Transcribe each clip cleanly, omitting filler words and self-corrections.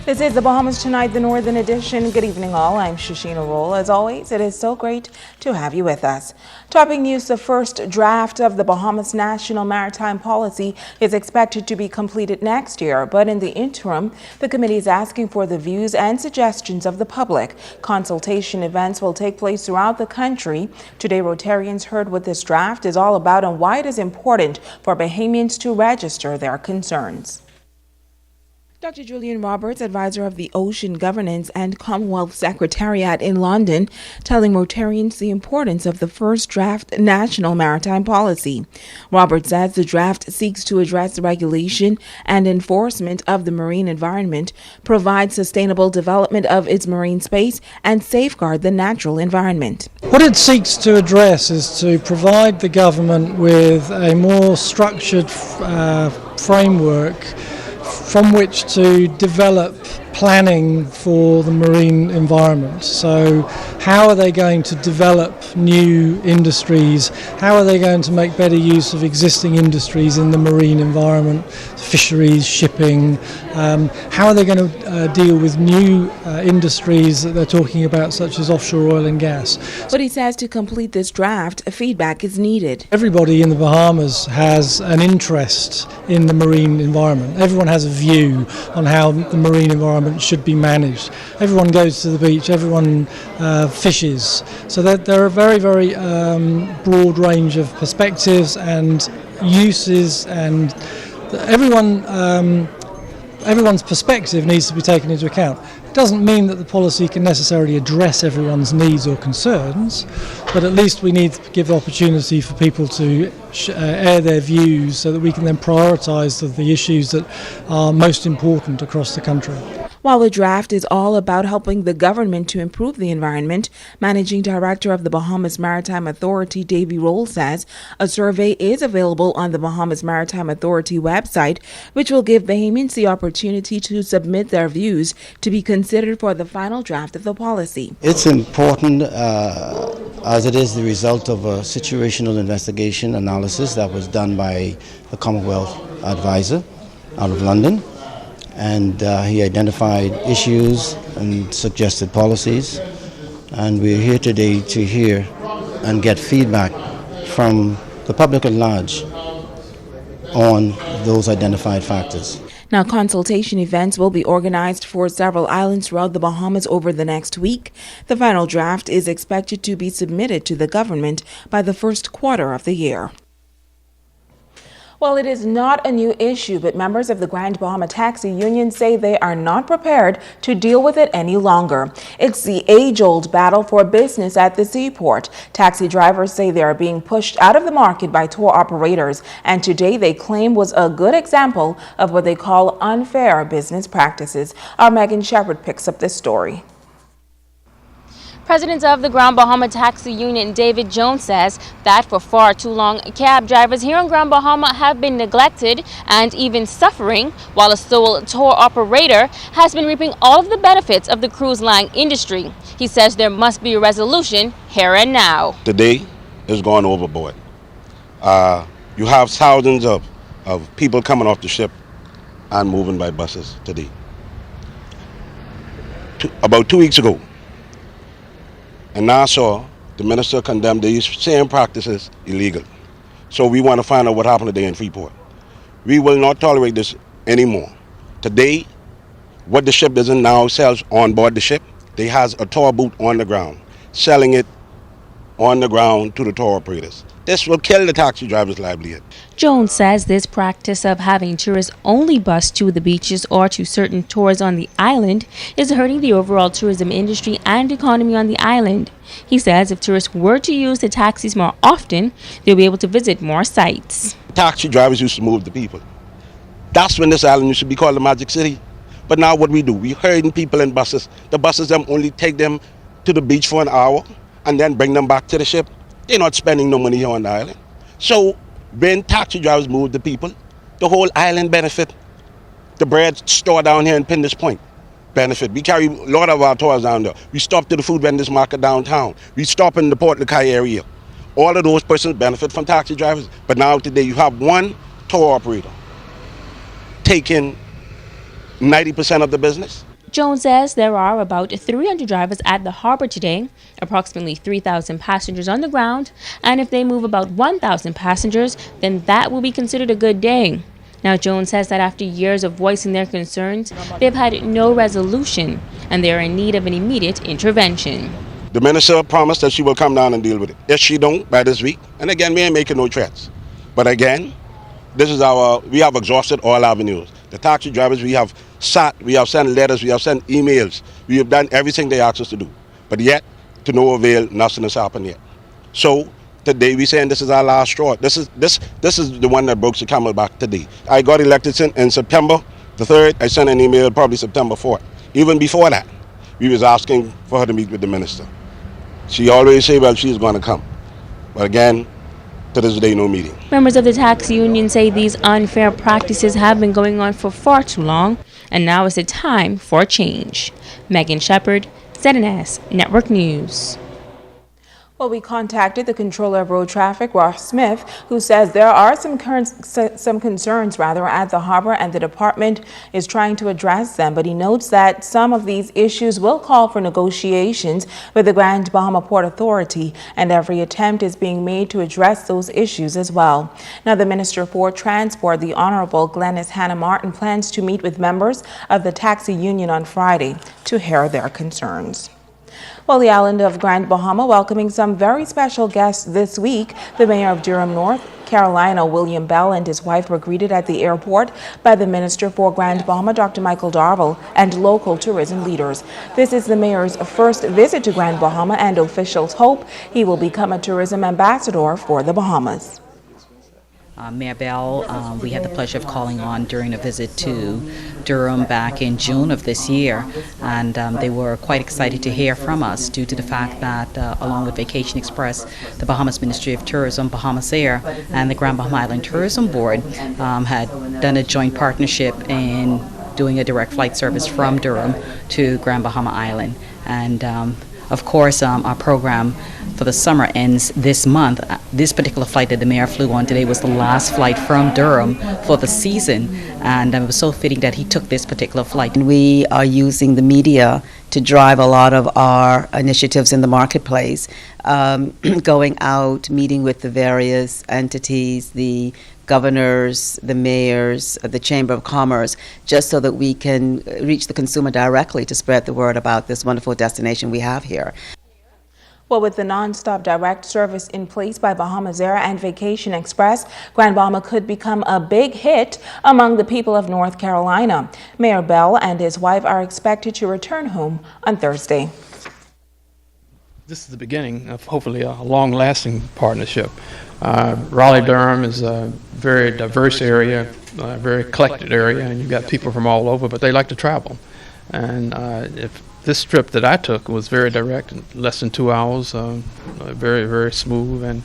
This is the Bahamas Tonight, the Northern Edition. Good evening, all. I'm Shashina Roll. As always, it is so great to have you with us. Topping news, the first draft of the Bahamas National Maritime Policy is expected to be completed next year. But in the interim, the committee is asking for the views and suggestions of the public. Consultation events will take place throughout the country. Today, Rotarians heard what this draft is all about and why it is important for Bahamians to register their concerns. Dr. Julian Roberts, advisor of the Ocean Governance and Commonwealth Secretariat in London, telling Rotarians the importance of the first draft national maritime policy. Roberts says the draft seeks to address the regulation and enforcement of the marine environment, provide sustainable development of its marine space, and safeguard the natural environment. What it seeks to address is to provide the government with a more structured framework from which to develop planning for the marine environment. So how are they going to develop new industries? How are they going to make better use of existing industries in the marine environment, fisheries, shipping? How are they going to deal with new industries that they're talking about, such as offshore oil and gas? But he says to complete this draft, feedback is needed. Everybody in the Bahamas has an interest in the marine environment. Everyone has a view on how the marine environment should be managed. Everyone goes to the beach, everyone fishes. So there are a very, very broad range of perspectives and uses, and everyone's perspective needs to be taken into account. It doesn't mean that the policy can necessarily address everyone's needs or concerns, but at least we need to give the opportunity for people to air their views so that we can then prioritise the issues that are most important across the country. While the draft is all about helping the government to improve the environment, Managing Director of the Bahamas Maritime Authority, Davy Roll, says a survey is available on the Bahamas Maritime Authority website, which will give Bahamians the opportunity to submit their views to be considered for the final draft of the policy. It's important as it is the result of a situational investigation analysis that was done by the Commonwealth advisor out of London. And he identified issues and suggested policies, and we're here today to hear and get feedback from the public at large on those identified factors. Now, consultation events will be organized for several islands throughout the Bahamas over the next week. The final draft is expected to be submitted to the government by the first quarter of the year. Well, it is not a new issue, but members of the Grand Bahama Taxi Union say they are not prepared to deal with it any longer. It's the age-old battle for business at the seaport. Taxi drivers say they are being pushed out of the market by tour operators, and today they claim was a good example of what they call unfair business practices. Our Megan Shepard picks up this story. President of the Grand Bahama Taxi Union, David Jones, says that for far too long, cab drivers here in Grand Bahama have been neglected and even suffering, while a sole tour operator has been reaping all of the benefits of the cruise line industry. He says there must be a resolution here and now. Today is going overboard. You have thousands of people coming off the ship and moving by buses today. About 2 weeks ago, in Nassau, the minister condemned these same practices illegal. So we want to find out what happened today in Freeport. We will not tolerate this anymore. Today, what the ship doesn't now sells on board the ship, they has a tour booth on the ground, selling it on the ground to the tour operators. This will kill the taxi driver's livelihood. Jones says this practice of having tourists only bus to the beaches or to certain tours on the island is hurting the overall tourism industry and economy on the island. He says if tourists were to use the taxis more often, they'll be able to visit more sites. Taxi drivers used to move the people. That's when this island used to be called the Magic City. But now what we do, we herding people in buses. The buses them only take them to the beach for an hour and then bring them back to the ship. They're not spending no money here on the island. So when taxi drivers move the people, the whole island benefit. The bread store down here in Pindus Point benefit. We carry a lot of our tours down there. We stop to the food vendors market downtown. We stop in the Port Lakai area. All of those persons benefit from taxi drivers. But now today you have one tour operator taking 90% of the business. Jones says there are about 300 drivers at the harbor today, approximately 3,000 passengers on the ground, and if they move about 1,000 passengers, then that will be considered a good day. Now, Jones says that after years of voicing their concerns, they've had no resolution, and they are in need of an immediate intervention. The minister promised that she will come down and deal with it. If she don't by this week, and again, we ain't making no threats. But again, we have exhausted all avenues. The taxi drivers, we have sent letters, we have sent emails, we have done everything they asked us to do. But yet, to no avail, nothing has happened yet. So today we saying this is our last straw. This is the one that broke the camel back today. I got elected in September the 3rd. I sent an email probably September 4th. Even before that, we was asking for her to meet with the minister. She always say, well, she's going to come. But again, to this day, no meeting. Members of the taxi union say these unfair practices have been going on for far too long, and now is the time for a change. Megan Shepard, ZNS Network News. Well, we contacted the controller of road traffic, Ross Smith, who says there are some concerns at the harbor, and the department is trying to address them. But he notes that some of these issues will call for negotiations with the Grand Bahama Port Authority, and every attempt is being made to address those issues as well. Now, the Minister for Transport, the Honorable Glenys Hannah Martin, plans to meet with members of the taxi union on Friday to hear their concerns. Well, the island of Grand Bahama welcoming some very special guests this week. The mayor of Durham, North Carolina, William Bell, and his wife were greeted at the airport by the Minister for Grand Bahama, Dr. Michael Darville, and local tourism leaders. This is the mayor's first visit to Grand Bahama, and officials hope he will become a tourism ambassador for the Bahamas. Mayor Bell, we had the pleasure of calling on during a visit to Durham back in June of this year, and they were quite excited to hear from us due to the fact that along with Vacation Express, the Bahamas Ministry of Tourism, Bahamas Air, and the Grand Bahama Island Tourism Board had done a joint partnership in doing a direct flight service from Durham to Grand Bahama Island. And of course, our program for the summer ends this month. This particular flight that the mayor flew on today was the last flight from Durham for the season, and it was so fitting that he took this particular flight. And we are using the media to drive a lot of our initiatives in the marketplace, going out, meeting with the various entities, the governors, the mayors, the Chamber of Commerce, just so that we can reach the consumer directly to spread the word about this wonderful destination we have here. Well, with the non-stop direct service in place by Bahamas Air and Vacation Express, Grand Bahama could become a big hit among the people of North Carolina. Mayor Bell and his wife are expected to return home on Thursday. This is the beginning of hopefully a long-lasting partnership. Raleigh-Durham is a very diverse area, a very eclectic area, and you've got people from all over, but they like to travel. And if this trip that I took was very direct, in less than 2 hours, very, very smooth, and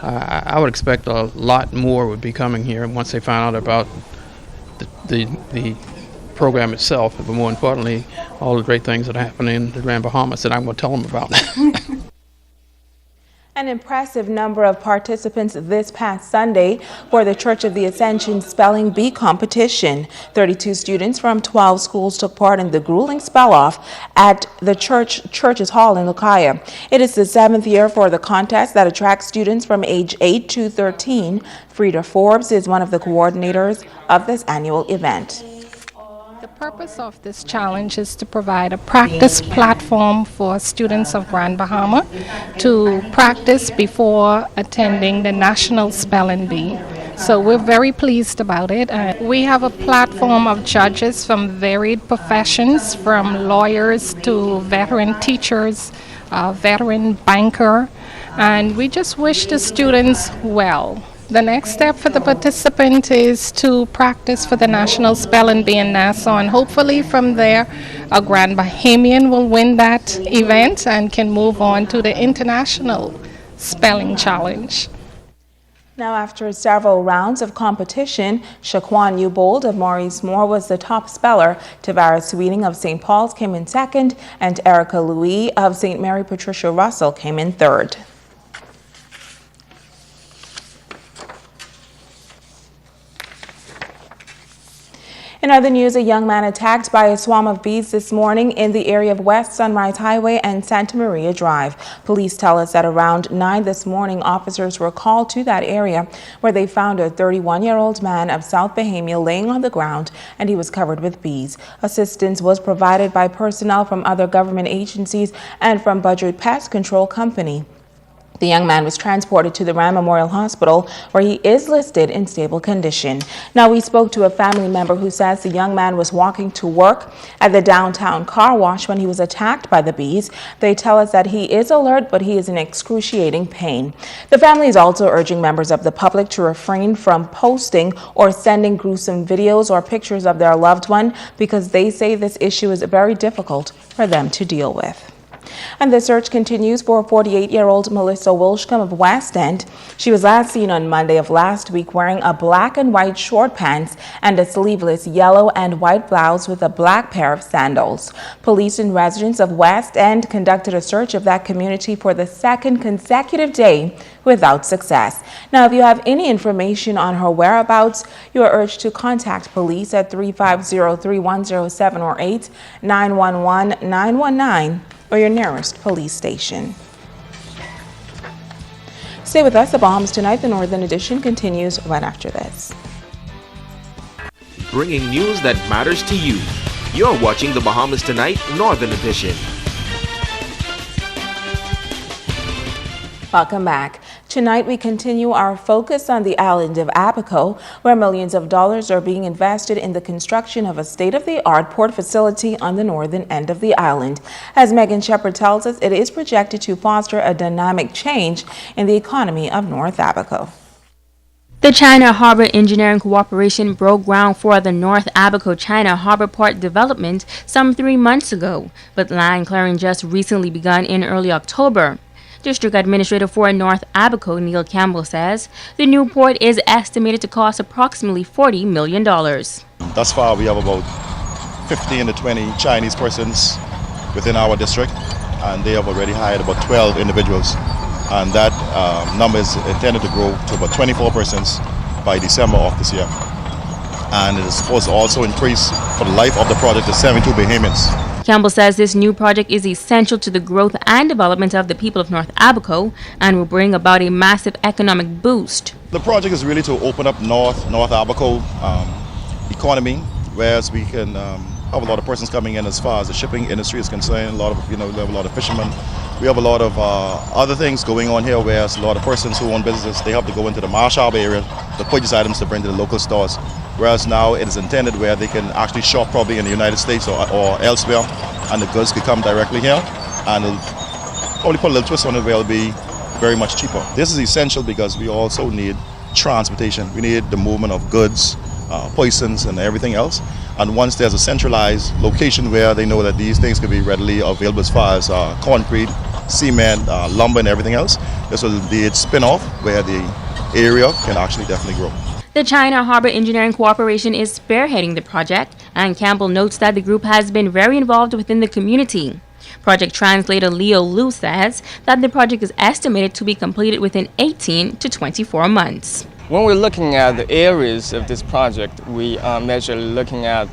I would expect a lot more would be coming here once they find out about the program itself, but more importantly, all the great things that are happening in the Grand Bahamas that I'm going to tell them about. An impressive number of participants this past Sunday for the Church of the Ascension Spelling Bee competition. 32 students from 12 schools took part in the grueling spell-off at the Church's Hall in Lucaya. It is the 7th year for the contest that attracts students from age 8 to 13. Frida Forbes is one of the coordinators of this annual event. The purpose of this challenge is to provide a practice platform for students of Grand Bahama to practice before attending the National Spelling Bee. So we're very pleased about it. We have a platform of judges from varied professions, from lawyers to veteran teachers, veteran banker, and we just wish the students well. The next step for the participant is to practice for the National Spelling Bee in Nassau, and hopefully from there a Grand Bahamian will win that event and can move on to the International Spelling Challenge. Now, after several rounds of competition, Shaquan Newbold of Maurice Moore was the top speller. Tavares Sweeting of St. Paul's came in second, and Erica Louis of St. Mary Patricia Russell came in third. In other news, a young man attacked by a swarm of bees this morning in the area of West Sunrise Highway and Santa Maria Drive. Police tell us that around 9 this morning, officers were called to that area where they found a 31-year-old man of South Bahama laying on the ground, and he was covered with bees. Assistance was provided by personnel from other government agencies and from Budget Pest Control Company. The young man was transported to the Rand Memorial Hospital, where he is listed in stable condition. Now, we spoke to a family member who says the young man was walking to work at the downtown car wash when he was attacked by the bees. They tell us that he is alert, but he is in excruciating pain. The family is also urging members of the public to refrain from posting or sending gruesome videos or pictures of their loved one, because they say this issue is very difficult for them to deal with. And the search continues for 48-year-old Melissa Wilshcombe of West End. She was last seen on Monday of last week wearing a black and white short pants and a sleeveless yellow and white blouse with a black pair of sandals. Police and residents of West End conducted a search of that community for the second consecutive day without success. Now, if you have any information on her whereabouts, you are urged to contact police at 350-3107 or 8-911-919. or your nearest police station. Stay with us. The Bahamas Tonight, the Northern Edition, continues right after this. Bringing news that matters to you. You're watching the Bahamas Tonight, Northern Edition. Welcome back. Tonight we continue our focus on the island of Abaco, where millions of dollars are being invested in the construction of a state-of-the-art port facility on the northern end of the island. As Megan Shepard tells us, it is projected to foster a dynamic change in the economy of North Abaco. The China Harbor Engineering Cooperation broke ground for the North Abaco China Harbor Port development some 3 months ago, but land clearing just recently begun in early October. District Administrator for North Abaco, Neil Campbell, says the new port is estimated to cost approximately $40 million. Thus far, we have about 15 to 20 Chinese persons within our district, and they have already hired about 12 individuals. And that number is intended to grow to about 24 persons by December of this year. And it is supposed to also increase for the life of the project to 72 Bahamians. Campbell says this new project is essential to the growth and development of the people of North Abaco and will bring about a massive economic boost. The project is really to open up North Abaco economy, whereas we can have a lot of persons coming in as far as the shipping industry is concerned. We have a lot of fishermen. We have a lot of other things going on here, whereas a lot of persons who own businesses, they have to go into the Marsh Harbor area to purchase items to bring to the local stores. Whereas now it is intended where they can actually shop probably in the United States or elsewhere, and the goods could come directly here, and it'll probably put a little twist on it where it'll be very much cheaper. This is essential because we also need transportation. We need the movement of goods, poisons and everything else. And once there's a centralized location where they know that these things can be readily available as far as concrete, cement, lumber and everything else, this will indeed spin off where the area can actually definitely grow. The China Harbor Engineering Cooperation is spearheading the project, and Campbell notes that the group has been very involved within the community. Project translator Leo Liu says that the project is estimated to be completed within 18 to 24 months. When we're looking at the areas of this project, we are majorly looking at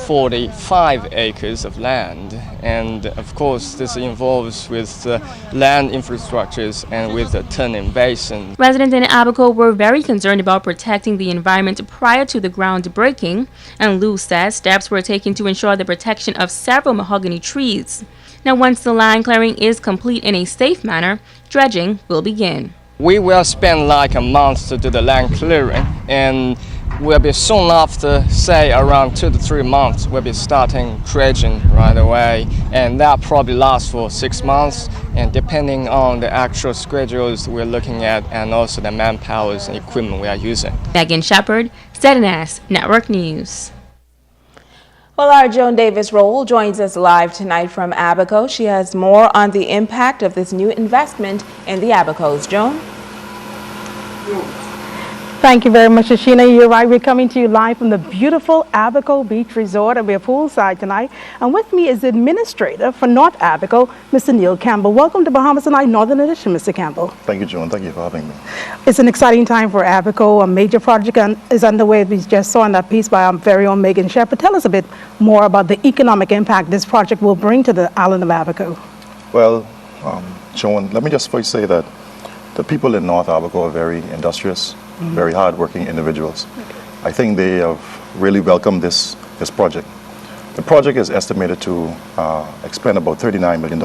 45 acres of land, and of course this involves with land infrastructures and with the turning basin. Residents in Abaco were very concerned about protecting the environment prior to the groundbreaking, and Liu says steps were taken to ensure the protection of several mahogany trees. Now, once the land clearing is complete in a safe manner, dredging will begin. We will spend like a month to do the land clearing, and we'll be soon after, say around 2 to 3 months, we'll be starting dredging right away, and that probably lasts for 6 months, and depending on the actual schedules we're looking at and also the manpowers and equipment we are using. Megan Shepard, ZNS Network News. Well, our Joan Davis Roll joins us live tonight from Abaco. She has more on the impact of this new investment in the Abacos. Joan? Thank you very much, Ashina. You're right. We're coming to you live from the beautiful Abaco Beach Resort, and we're poolside tonight. And with me is the administrator for North Abaco, Mr. Neil Campbell. Welcome to Bahamas Tonight, Northern Edition, Mr. Campbell. Thank you, Joan. Thank you for having me. It's an exciting time for Abaco. A major project is underway. We just saw in that piece by our very own Megan Shepard. Tell us a bit more about the economic impact this project will bring to the island of Abaco. Well, Joan, let me just first say that the people in North Abaco are very industrious, very hard-working individuals. I think they have really welcomed this project. The project is estimated to expend about $39 million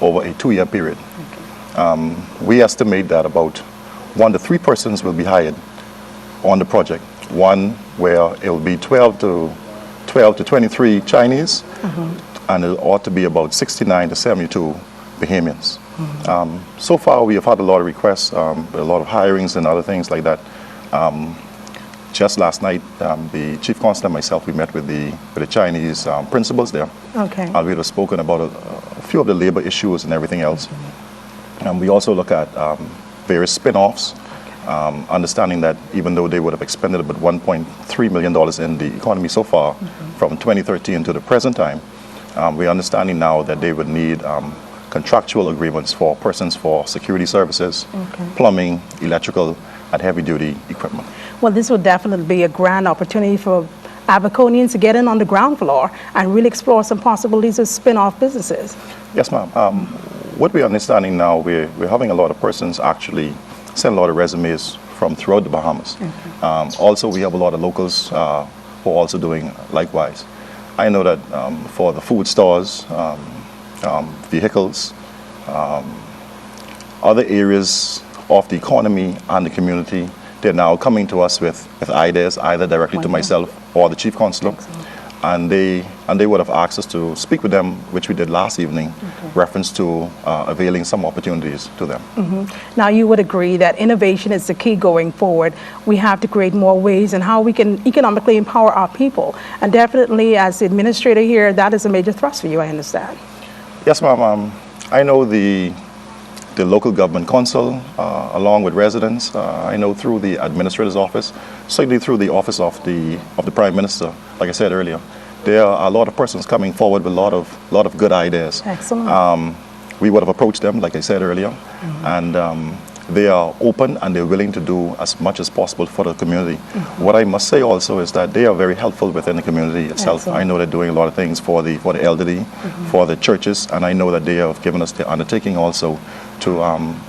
over a 2-year period. We estimate that about 1 to 3 persons will be hired on the project. One where it will be 12 to 23 Chinese, and it ought to be about 69 to 72 Bahamians. So far, we have had a lot of requests, a lot of hirings and other things like that. Just last night, the chief consul and myself, we met with the Chinese principals there. Okay. We have spoken about a few of the labor issues and everything else. And we also look at various spin-offs, understanding that even though they would have expended about $1.3 million in the economy so far, from 2013 to the present time, we're understanding now that they would need contractual agreements for persons for security services, plumbing, electrical, and heavy-duty equipment. Well, this would definitely be a grand opportunity for Abaconians to get in on the ground floor and really explore some possibilities of spin-off businesses. Yes, ma'am. What we're understanding now, we're having a lot of persons actually send a lot of resumes from throughout the Bahamas. Also, we have a lot of locals who are also doing likewise. I know that for the food stores, vehicles, other areas of the economy and the community, they're now coming to us with ideas, either directly to myself or the chief consul, and they would have asked us to speak with them, which we did last evening, reference to availing some opportunities to them. Now, you would agree that innovation is the key going forward. We have to create more ways and how we can economically empower our people, and definitely as the administrator here, that is a major thrust for you, I understand. Yes, ma'am. I know the local government council, along with residents. I know through the administrator's office, certainly through the office of the Prime Minister. Like I said earlier, there are a lot of persons coming forward with a lot of good ideas. Excellent. We would have approached them, like I said earlier, and they are open and they're willing to do as much as possible for the community. What I must say also is that they are very helpful within the community itself. Excellent. I know they're doing a lot of things for the elderly, for the churches, and I know that they have given us the undertaking also to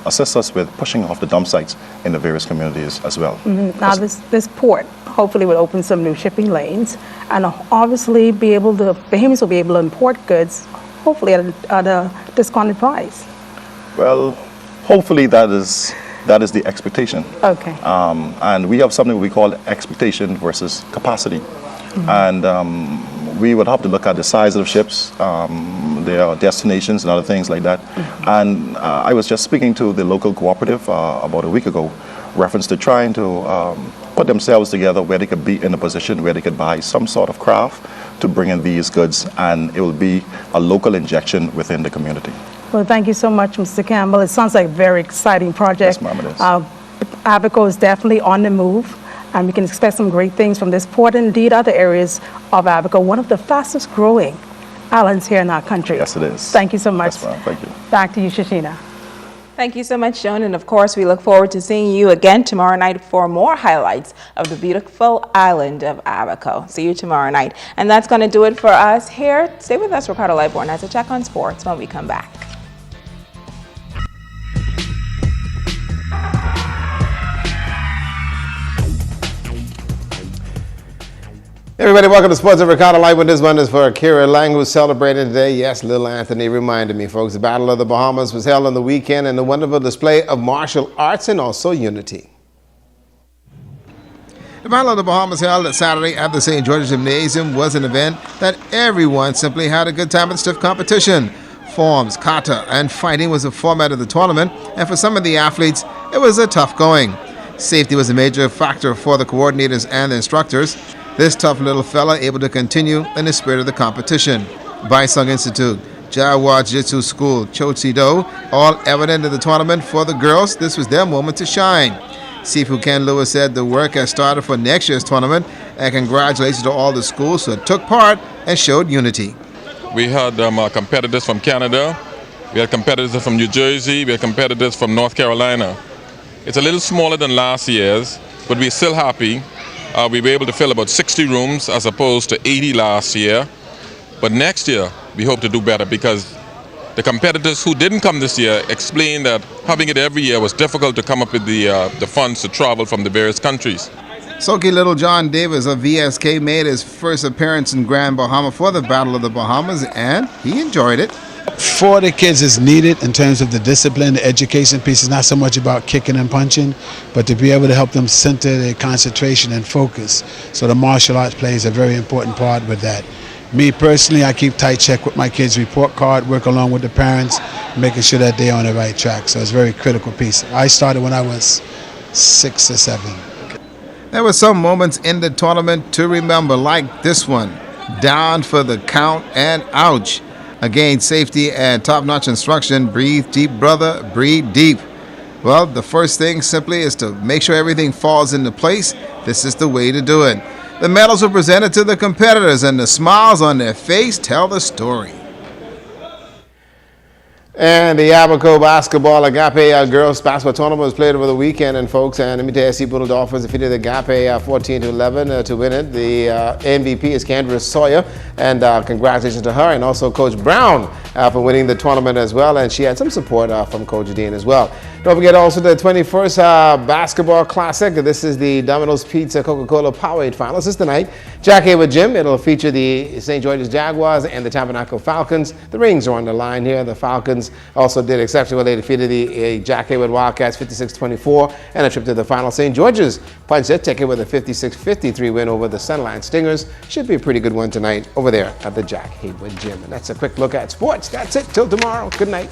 assist us with pushing off the dump sites in the various communities as well. Now, this port hopefully will open some new shipping lanes, and obviously Bahamians will be able to import goods, hopefully at a discounted price. Well, hopefully that is the expectation. Okay. And we have something we call expectation versus capacity. And we would have to look at the size of the ships, their destinations and other things like that. And I was just speaking to the local cooperative about a week ago, reference to trying to put themselves together where they could be in a position where they could buy some sort of craft to bring in these goods, and it will be a local injection within the community. Well, thank you so much, Mr. Campbell. It sounds like a very exciting project. Yes, ma'am, it is. Abaco is definitely on the move, and we can expect some great things from this port and indeed other areas of Abaco, one of the fastest growing islands here in our country. Yes, it is. Thank you so much. Yes, ma'am. Thank you. Back to you, Shashina. Thank you so much, Joan. And of course, we look forward to seeing you again tomorrow night for more highlights of the beautiful island of Abaco. See you tomorrow night. And that's going to do it for us here. Stay with us, Ricardo Lightborn, as a check on sports when we come back. Everybody, welcome to Sports of Ricardo Light. This one is for Akira Lang, who's celebrating today. Yes, little Anthony reminded me, folks. The Battle of the Bahamas was held on the weekend, and a wonderful display of martial arts and also unity. The Battle of the Bahamas held Saturday at the St. George's Gymnasium was an event that everyone simply had a good time and stiff competition. Forms, kata, and fighting was the format of the tournament, and for some of the athletes, it was a tough going. Safety was a major factor for the coordinators and the instructors. This tough little fella able to continue in the spirit of the competition. Baisong Institute, Jawa Jiu-Jitsu School, Chochi-Do, all evident in the tournament for the girls. This was their moment to shine. Sifu Ken Lewis said the work has started for next year's tournament, and congratulations to all the schools who took part and showed unity. We had competitors from Canada, we had competitors from New Jersey, we had competitors from North Carolina. It's a little smaller than last year's, but we're still happy. We were able to fill about 60 rooms as opposed to 80 last year. But next year, we hope to do better because the competitors who didn't come this year explained that having it every year was difficult to come up with the funds to travel from the various countries. Sulky Little John Davis of VSK made his first appearance in Grand Bahama for the Battle of the Bahamas, and he enjoyed it. For the kids is needed in terms of the discipline, the education piece is not so much about kicking and punching, but to be able to help them center their concentration and focus. So the martial arts plays a very important part with that. Me personally, I keep tight check with my kids' report card, work along with the parents, making sure that they're on the right track. So it's a very critical piece. I started when I was 6 or 7. There were some moments in the tournament to remember, like this one. Down for the count and ouch. Again, safety and top-notch instruction. Breathe deep, brother, breathe deep. Well, the first thing simply is to make sure everything falls into place. This is the way to do it. The medals were presented to the competitors, and the smiles on their face tell the story. And the Abaco basketball Agape girls basketball tournament was played over the weekend, and folks, and let me tell you, Sea Bulldog Dolphins defeated the Agape 14-11 to win it. The MVP is Candace Sawyer, and congratulations to her, and also Coach Brown for winning the tournament as well, and she had some support from Coach Dean as well. Don't forget also the 21st Basketball Classic. This is the Domino's Pizza Coca-Cola Powerade Finals. This is tonight. Jack Hayward Gym. It'll feature the St. George's Jaguars and the Tabernacle Falcons. The rings are on the line here. The Falcons also did exceptionally well. They defeated the Jack Hayward Wildcats 56-24, and a trip to the final. St. George's punched their ticket with a 56-53 win over the Sunline Stingers. Should be a pretty good one tonight over there at the Jack Hayward Gym. And that's a quick look at sports. That's it. Till tomorrow. Good night.